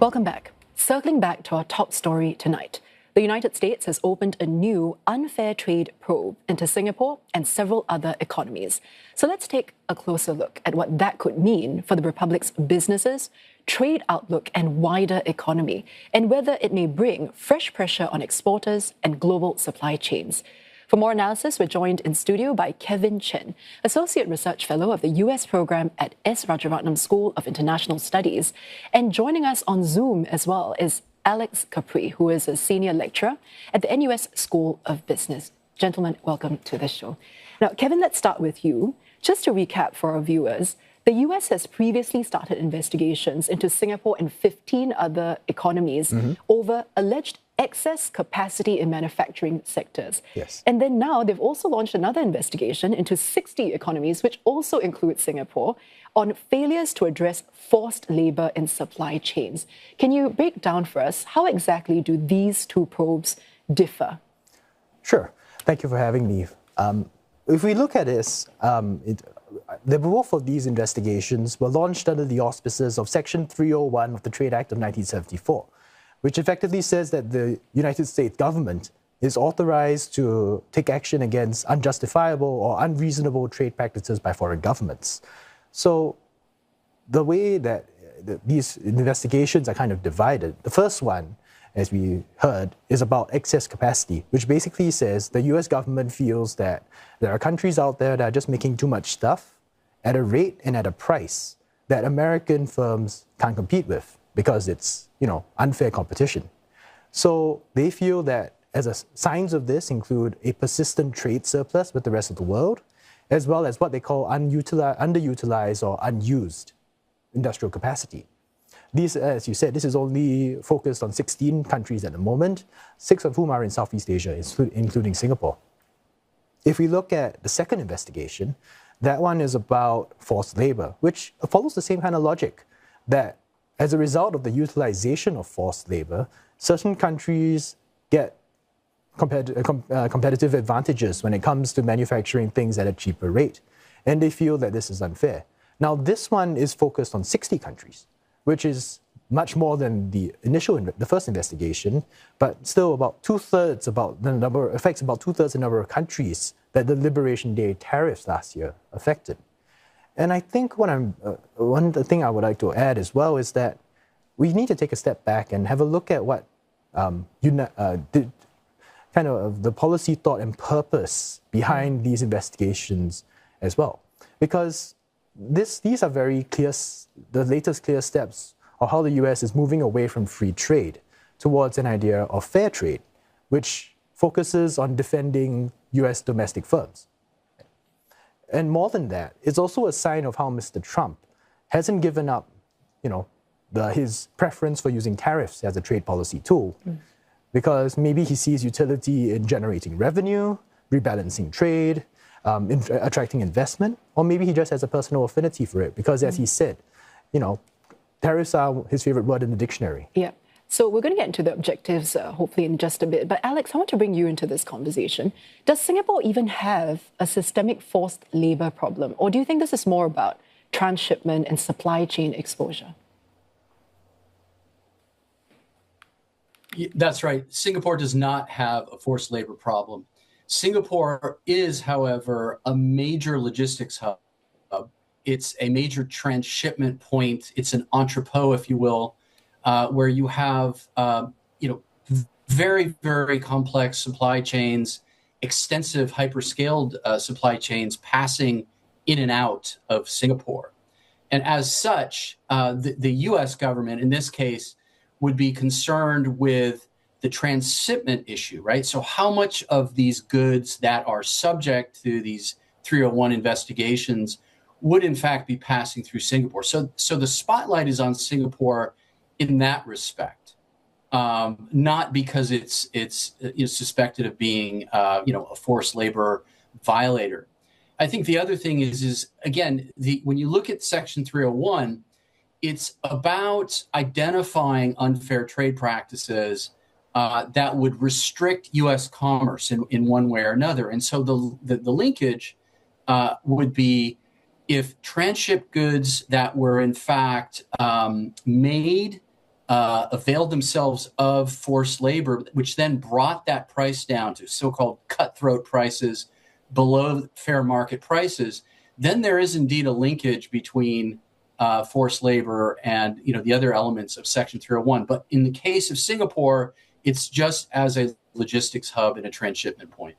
Welcome back. Circling back to our top story tonight, the United States has opened a new unfair trade probe into Singapore and several other economies. So let's take a closer look at what that could mean for the Republic's businesses, trade outlook, and wider economy, and whether it may bring fresh pressure on exporters and global supply chains. For more analysis, we're joined in studio by Kevin Chen, Associate Research Fellow of the US Program at S. Rajaratnam School of International Studies. And joining us on Zoom as well is Alex Capri, who is a Senior Lecturer at the NUS School of Business. Gentlemen, welcome to the show. Now, Kevin, let's start with you. Just to recap for our viewers, the US has previously started investigations into Singapore and 15 other economies over alleged excess capacity in manufacturing sectors. Yes. And then now they've also launched another investigation into 60 economies, which also includes Singapore, on failures to address forced labor in supply chains. Can you break down for us how exactly do these two probes differ? Sure. Thank you for having me. If we look at this, the both of these investigations were launched under the auspices of Section 301 of the Trade Act of 1974, which effectively says that the United States government is authorized to take action against unjustifiable or unreasonable trade practices by foreign governments. So the way that these investigations are kind of divided, the first one, as we heard, is about excess capacity, which basically says the US government feels that there are countries out there that are just making too much stuff at a rate and at a price that American firms can't compete with, because it's, unfair competition. So they feel that signs of this include a persistent trade surplus with the rest of the world, as well as what they call underutilized or unused industrial capacity. These, as you said, this is only focused on 16 countries at the moment, 6 of whom are in Southeast Asia, including Singapore. If we look at the second investigation, that one is about forced labor, which follows the same kind of logic, that as a result of the utilization of forced labor, certain countries get competitive advantages when it comes to manufacturing things at a cheaper rate, and they feel that this is unfair. Now, this one is focused on 60 countries, which is much more than the first investigation, but still about two-thirds affects about two-thirds the number of countries that the Liberation Day tariffs last year affected. And I think one thing I would like to add as well is that we need to take a step back and have a look at what the policy thought and purpose behind these investigations as well. Because these are very clear, the latest clear steps of how the US is moving away from free trade towards an idea of fair trade, which focuses on defending US domestic firms. And more than that, it's also a sign of how Mr. Trump hasn't given up, his preference for using tariffs as a trade policy tool, because maybe he sees utility in generating revenue, rebalancing trade, attracting investment, or maybe he just has a personal affinity for it, because as he said, tariffs are his favorite word in the dictionary. Yeah. So we're going to get into the objectives, hopefully, in just a bit. But Alex, I want to bring you into this conversation. Does Singapore even have a systemic forced labor problem? Or do you think this is more about transshipment and supply chain exposure? That's right. Singapore does not have a forced labor problem. Singapore is, however, a major logistics hub. It's a major transshipment point. It's an entrepot, if you will, where you have, very, very complex supply chains, extensive hyperscaled supply chains passing in and out of Singapore. And as such, the U.S. government, in this case, would be concerned with the transshipment issue, right? So how much of these goods that are subject to these 301 investigations would in fact be passing through Singapore? So the spotlight is on Singapore in that respect, not because it's suspected of being a forced labor violator. I think the other thing is again, when you look at Section 301, it's about identifying unfair trade practices that would restrict U.S. commerce in one way or another. And so the linkage would be if transshipped goods that were in fact made availed themselves of forced labor, which then brought that price down to so-called cutthroat prices below fair market prices, then there is indeed a linkage between forced labor and the other elements of Section 301. But in the case of Singapore, it's just as a logistics hub and a transshipment point.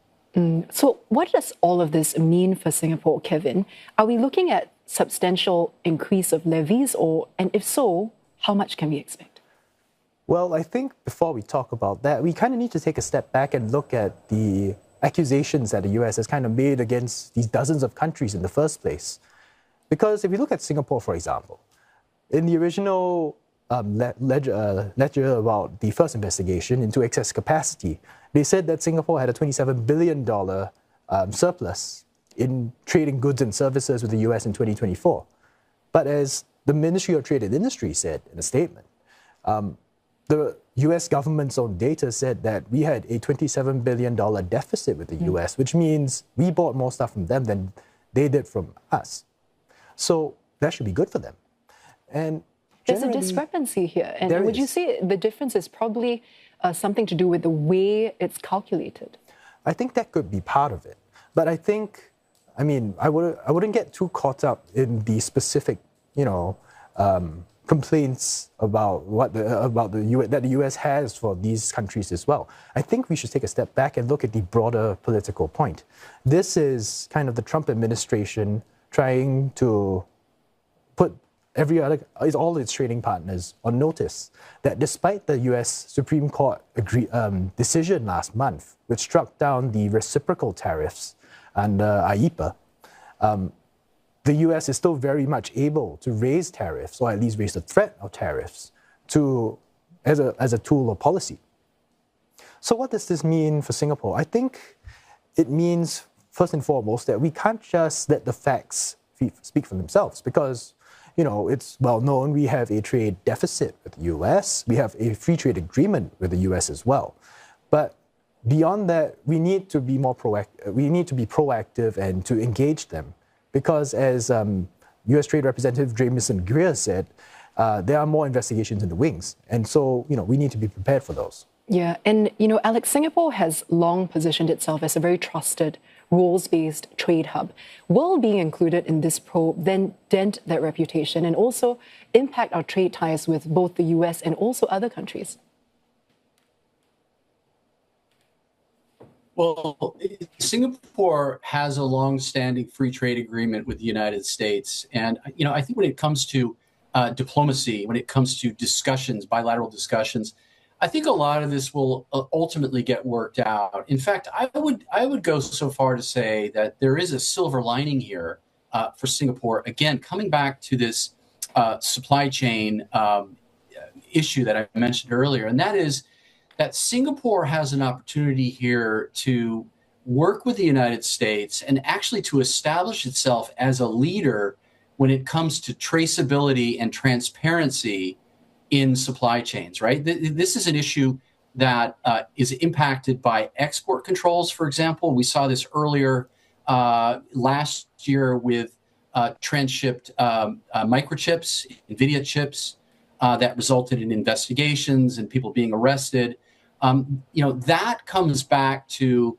So what does all of this mean for Singapore, Kevin? Are we looking at substantial increase of levies, and if so, how much can we expect? Well, I think before we talk about that, we kind of need to take a step back and look at the accusations that the US has kind of made against these dozens of countries in the first place. Because if you look at Singapore, for example, in the original ledger about the first investigation into excess capacity, they said that Singapore had a $27 billion surplus in trading goods and services with the US in 2024. But as the Ministry of Trade and Industry said in a statement, the US government's own data said that we had a $27 billion deficit with the US, which means we bought more stuff from them than they did from us. So that should be good for them. And there's a discrepancy here. And would you say the difference is probably something to do with the way it's calculated? I think that could be part of it. But I wouldn't get too caught up in the specific, complaints about that the US has for these countries as well. I think we should take a step back and look at the broader political point. This is kind of the Trump administration trying to put all its trading partners on notice that despite the US Supreme Court decision last month, which struck down the reciprocal tariffs and IEPA, the US is still very much able to raise tariffs, or at least raise the threat of tariffs, as a tool of policy. So what does this mean for Singapore? I think it means, first and foremost, that we can't just let the facts speak for themselves, because it's well known we have a trade deficit with the US, we have a free trade agreement with the US as well. But beyond that, we need to be more proactive. We need to be proactive and to engage them, because as US Trade Representative Jamieson Greer said, there are more investigations in the wings, and so we need to be prepared for those. Yeah, and Alex, Singapore has long positioned itself as a very trusted, rules-based trade hub. Will being included in this probe then dent that reputation and also impact our trade ties with both the US and also other countries? Well, Singapore has a long-standing free trade agreement with the United States. And, I think when it comes to diplomacy, when it comes to discussions, bilateral discussions, I think a lot of this will ultimately get worked out. In fact, I would go so far to say that there is a silver lining here for Singapore. Again, coming back to this supply chain issue that I mentioned earlier, and that is that Singapore has an opportunity here to work with the United States and actually to establish itself as a leader when it comes to traceability and transparency in supply chains, right? This is an issue that is impacted by export controls, for example. We saw this earlier last year with transshipped microchips, NVIDIA chips, that resulted in investigations and people being arrested. That comes back to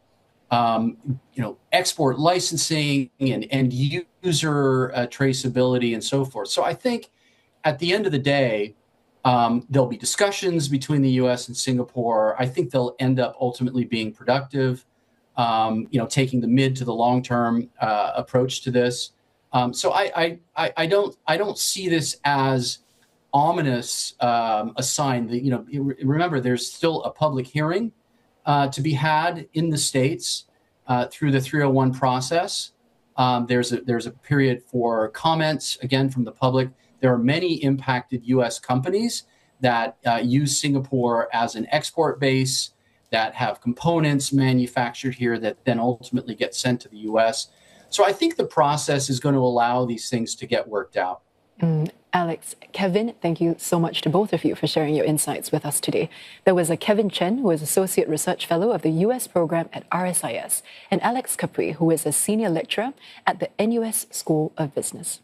export licensing and end user traceability and so forth. So I think at the end of the day, there'll be discussions between the U.S. and Singapore. I think they'll end up ultimately being productive, taking the mid to the long-term approach to this. So I don't see this as ominous a sign that, remember, there's still a public hearing to be had in the States through the 301 process. There's a period for comments, again, from the public. There are many impacted U.S. companies that use Singapore as an export base, that have components manufactured here that then ultimately get sent to the U.S. So I think the process is going to allow these things to get worked out. Alex, Kevin, thank you so much to both of you for sharing your insights with us today. There was a Kevin Chen, who is Associate Research Fellow of the US program at RSIS, and Alex Capri, who is a Senior Lecturer at the NUS School of Business.